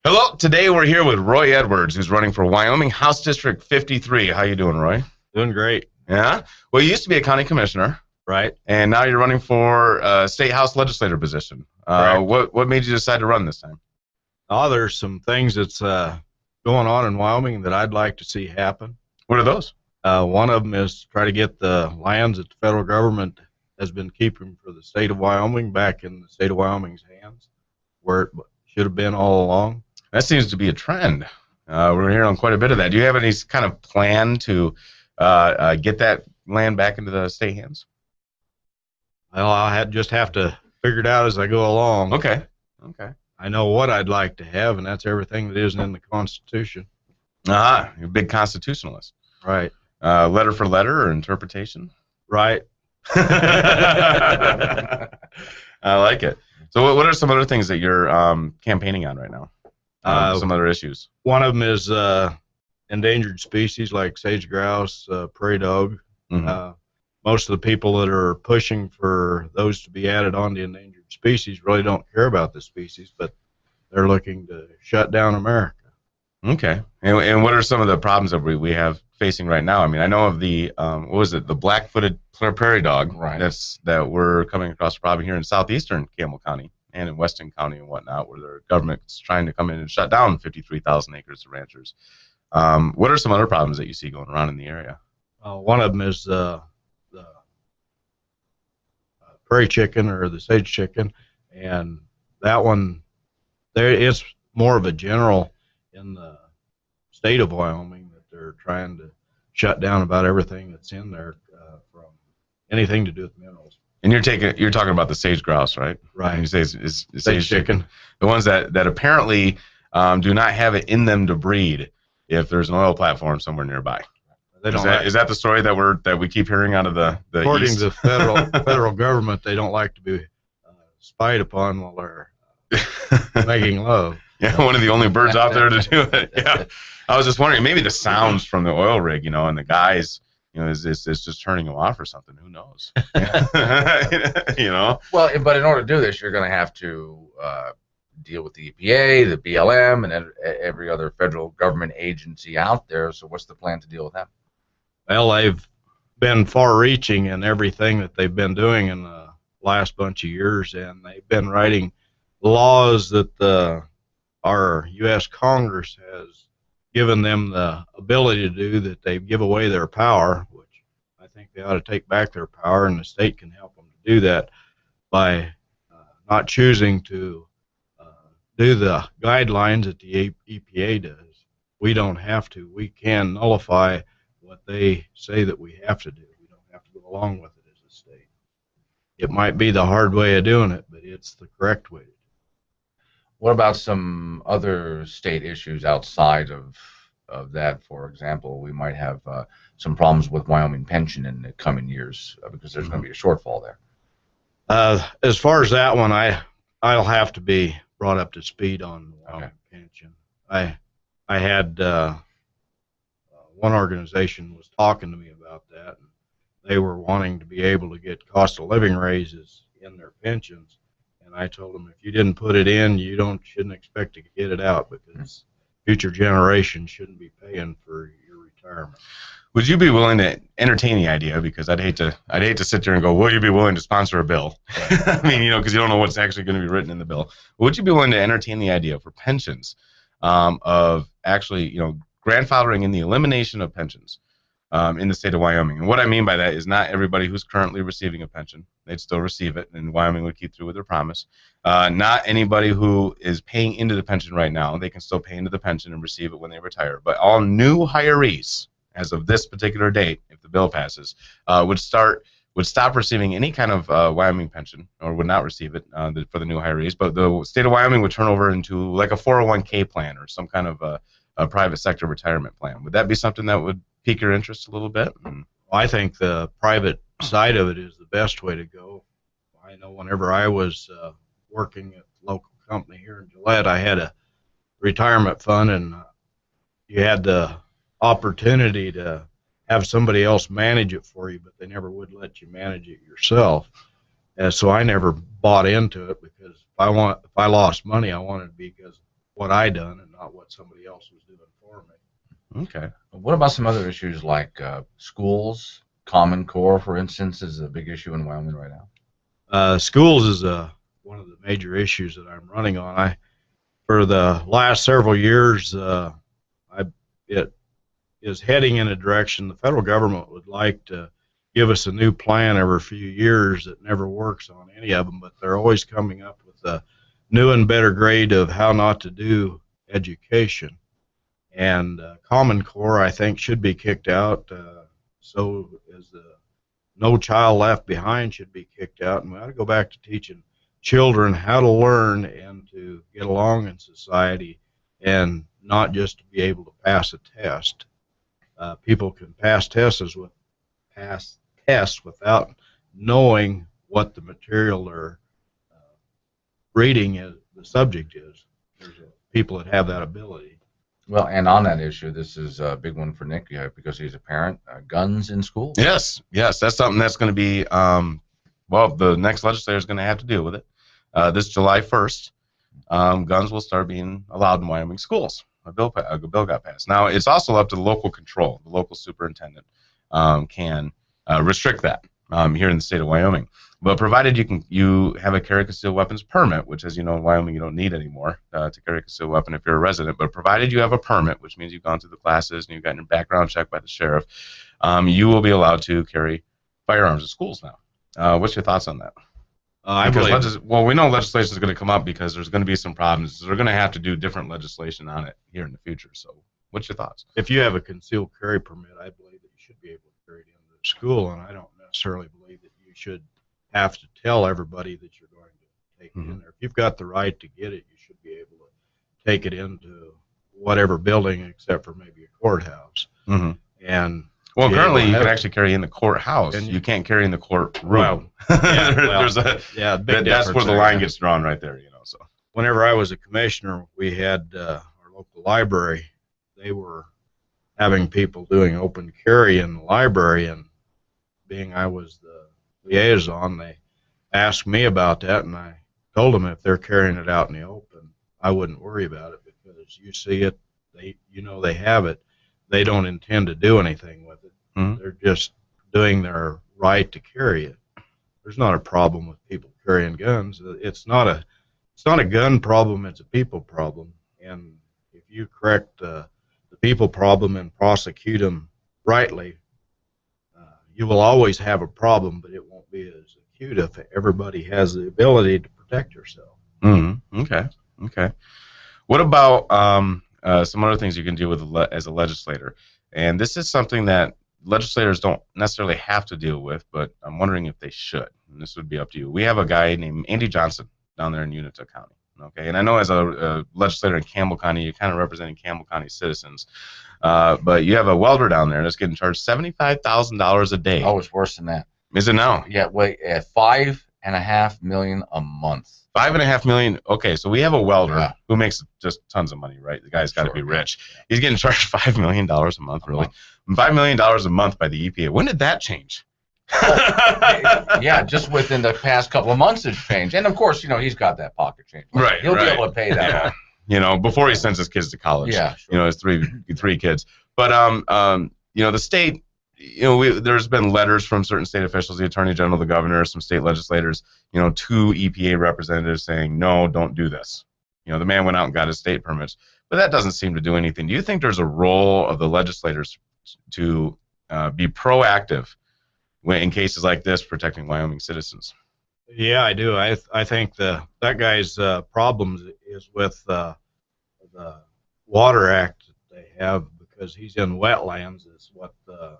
Hello, today we're here with Roy Edwards, who's running for Wyoming House District 53. How you doing, Roy? Doing great. Yeah? Well, you used to be a county commissioner, Right. and now you're running for a state house legislator position. Correct. What made you decide to run this time? Oh, there's some things that's going on in Wyoming that I'd like to see happen. What are those? One of them is to try to get the lands that the federal government has been keeping for the state of Wyoming back in the state of Wyoming's hands, where it should have been all along. That seems to be a trend. We're hearing quite a bit of that. Do you have any kind of plan to get that land back into the state hands? Well, just have to figure it out as I go along. Okay. Okay. I know what I'd like to have, and that's everything that isn't in the Constitution. You're a big constitutionalist. Right. Letter for letter or interpretation? Right. I like it. So what are some other things that you're campaigning on right now? Some other issues. One of them is endangered species like sage grouse, prairie dog. Mm-hmm. Most of the people that are pushing for those to be added on to endangered species really don't care about the species, but they're looking to shut down America. Okay. And what are some of the problems that we have facing right now? I mean, I know of the what was it, the black-footed prairie dog, right? That we're coming across the problem here in southeastern Campbell County and in Weston County and whatnot, where the government's trying to come in and shut down 53,000 acres of ranchers. What are some other problems that you see going around in the area? One of them is the prairie chicken or the sage chicken, and that one there is more of a general in the state of Wyoming that they're trying to shut down about everything that's in there from anything to do with minerals. And you're talking about the sage grouse, right? Right. And you say is sage chicken, the ones that apparently do not have it in them to breed if there's an oil platform somewhere nearby. Is that the story that we keep hearing out of the according East? to the federal government, they don't like to be spied upon while they're making love. Yeah, one of the only birds out there to do it. Yeah, I was just wondering, maybe the sounds from the oil rig, and the guys, is just turning them off or something? Who knows? Well, but in order to do this, you're going to have to deal with the EPA, the BLM, and every other federal government agency out there. So what's the plan to deal with that? Well, they've been far-reaching in everything that they've been doing in the last bunch of years, and they've been writing laws that our U.S. Congress has given them the ability to do, that they give away their power, which I think they ought to take back their power, and the state can help them to do that by not choosing to do the guidelines that the EPA does. We don't have to. We can nullify what they say that we have to do. We don't have to go along with it as a state. It might be the hard way of doing it, but it's the correct way to do it. What about some other state issues outside of that? For example, we might have some problems with Wyoming pension in the coming years because there's going to be a shortfall there. As far as that one, I'll have to be brought up to speed on Wyoming pension. I had one organization was talking to me about that, and they were wanting to be able to get cost of living raises in their pensions. And I told them, if you didn't put it in, you shouldn't expect to get it out, because future generations shouldn't be paying for your retirement. Would you be willing to entertain the idea? Because I'd hate to sit there and go, will you be willing to sponsor a bill? I mean, because you don't know what's actually going to be written in the bill. Would you be willing to entertain the idea for pensions of actually, grandfathering in the elimination of pensions in the state of Wyoming? And what I mean by that is not everybody who's currently receiving a pension, they'd still receive it, and Wyoming would keep through with their promise. Not anybody who is paying into the pension right now, they can still pay into the pension and receive it when they retire. But all new hirees, as of this particular date, if the bill passes, would stop receiving any kind of Wyoming pension, or would not receive it for the new hirees. But the state of Wyoming would turn over into like a 401k plan or some kind of a private sector retirement plan. Would that be something that would pique your interest a little bit? I think the private side of it is the best way to go. I know whenever I was working at a local company here in Gillette, I had a retirement fund, and you had the opportunity to have somebody else manage it for you, but they never would let you manage it yourself. And so I never bought into it, because if I lost money, I wanted to be what I done and not what somebody else was doing for me. Okay. What about some other issues like schools? Common Core, for instance, is a big issue in Wyoming right now. Schools is one of the major issues that I'm running on. For the last several years, it is heading in a direction the federal government would like to give us a new plan every few years that never works on any of them, but they're always coming up with a new and better grade of how not to do education. And Common Core, I think, should be kicked out. So as the No Child Left Behind should be kicked out, and we ought to go back to teaching children how to learn and to get along in society, and not just to be able to pass a test. People can pass tests without knowing what the material they're reading is, the subject is. There's people that have that ability. Well, and on that issue, this is a big one for Nick because he's a parent. Guns in schools. Yes, that's something that's going to be, well, the next legislator is going to have to deal with it. This July 1st, guns will start being allowed in Wyoming schools. A bill got passed. Now, it's also up to the local control. The local superintendent can restrict that here in the state of Wyoming. But provided you have a carry concealed weapons permit, which, as you know, in Wyoming you don't need anymore to carry a concealed weapon if you're a resident. But provided you have a permit, which means you've gone through the classes and you've gotten your background checked by the sheriff, you will be allowed to carry firearms in schools now. What's your thoughts on that? Well, we know legislation is going to come up because there's going to be some problems. They're going to have to do different legislation on it here in the future. So, what's your thoughts? If you have a concealed carry permit, I believe that you should be able to carry it into the school, and I don't necessarily believe that you should have to tell everybody that you're going to take it in there. If you've got the right to get it, you should be able to take it into whatever building except for maybe a courthouse. And well, currently you can actually carry in the courthouse. And you can't carry in the courtroom. That's where the line gets drawn right there. So whenever I was a commissioner, we had our local library. They were having people doing open carry in the library, and being I was the liaison, they asked me about that, and I told them if they're carrying it out in the open, I wouldn't worry about it, because you see it, they have it. They don't intend to do anything with it. They're just doing their right to carry it. There's not a problem with people carrying guns. It's not a gun problem. It's a people problem. And if you correct the people problem and prosecute them rightly, you will always have a problem, but it won't be as acute if everybody has the ability to protect yourself. Okay. What about some other things you can deal with as a legislator? And this is something that legislators don't necessarily have to deal with, but I'm wondering if they should. And this would be up to you. We have a guy named Andy Johnson down there in Uinta County. Okay, and I know as a legislator in Campbell County, you're kind of representing Campbell County citizens, but you have a welder down there that's getting charged $75,000 a day. Oh, it's worse than that. Is it now? Yeah, wait, at $5.5 million a month. $5.5 million. Okay, so we have a welder who makes just tons of money, right? The guy's got to be rich. He's getting charged $5 million a month, really. $5 million a month by the EPA. When did that change? Yeah, just within the past couple of months it's changed. And of course, he's got that pocket change. Right. He'll be able to pay that off. Before he sends his kids to college. Yeah. Sure. His three kids. But the state, there's been letters from certain state officials, the attorney general, the governor, some state legislators, to EPA representatives saying, no, don't do this. The man went out and got his state permits, but that doesn't seem to do anything. Do you think there's a role of the legislators to be proactive in cases like this, protecting Wyoming citizens? Yeah, I do. I think that guy's problems is with the Water Act that they have, because he's in wetlands, is what the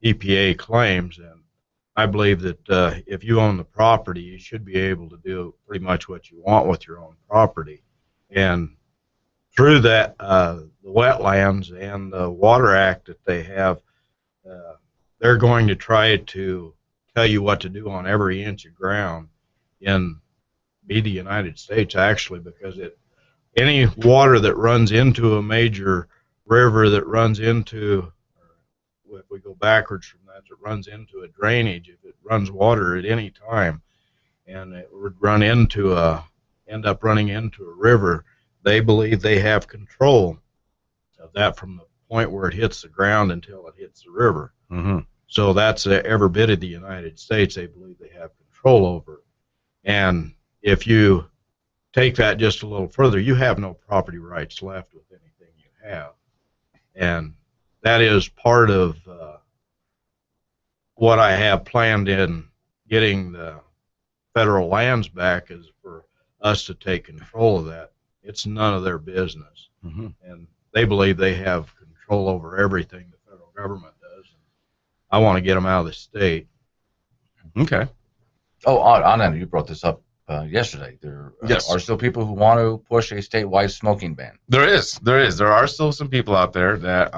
EPA claims. And I believe that if you own the property, you should be able to do pretty much what you want with your own property. And through that, the wetlands and the Water Act that they have, they're going to try to tell you what to do on every inch of ground in the United States, actually, because any water that runs into a major river, that runs into, if we go backwards from that runs into a drainage, if it runs water at any time and it would end up running into a river, they believe they have control of that from the point where it hits the ground until it hits the river. Mm-hmm. So that's every bit of the United States they believe they have control over. And if you take that just a little further, you have no property rights left with anything you have. And that is part of what I have planned in getting the federal lands back, is for us to take control of that. It's none of their business. Mm-hmm. And they believe they have control over everything the federal government does. I want to get them out of the state. Okay. Oh, on that, you brought this up yesterday. There Yes. are still people who want to push a statewide smoking ban. There are still some people out there that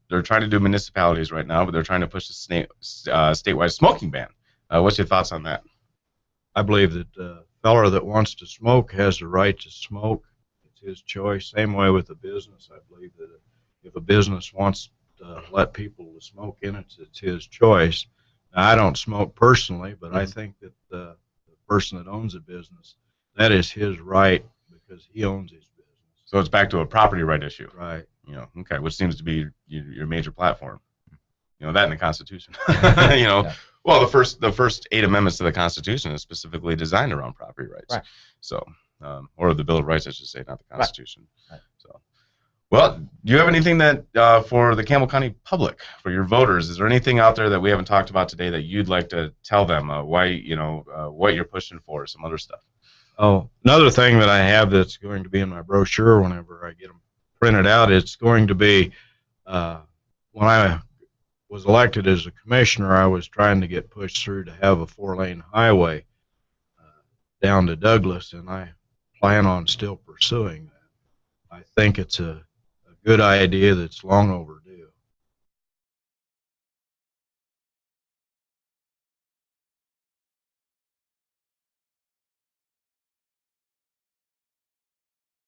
they're trying to do municipalities right now, but they're trying to push a statewide smoking ban. What's your thoughts on that? I believe that the fellow that wants to smoke has the right to smoke. It's his choice. Same way with a business. I believe that if a business wants to let people smoke in it, it's his choice. Now, I don't smoke personally, but I think that the person that owns a business, that is his right, because he owns his business. So it's back to a property right issue. Right. Okay, which seems to be your major platform. That in the Constitution. Yeah. Well, the first 8 amendments to the Constitution is specifically designed around property rights. Right. So, or the Bill of Rights, I should say, not the Constitution. Right. So, well, do you have anything that for the Campbell County public, for your voters? Is there anything out there that we haven't talked about today that you'd like to tell them? Why, what you're pushing for, some other stuff? Oh, another thing that I have that's going to be in my brochure whenever I get them printed out, it's going to be when I was elected as a commissioner, I was trying to get pushed through to have a 4-lane highway down to Douglas, and I plan on still pursuing that. I think it's a good idea that's long overdue.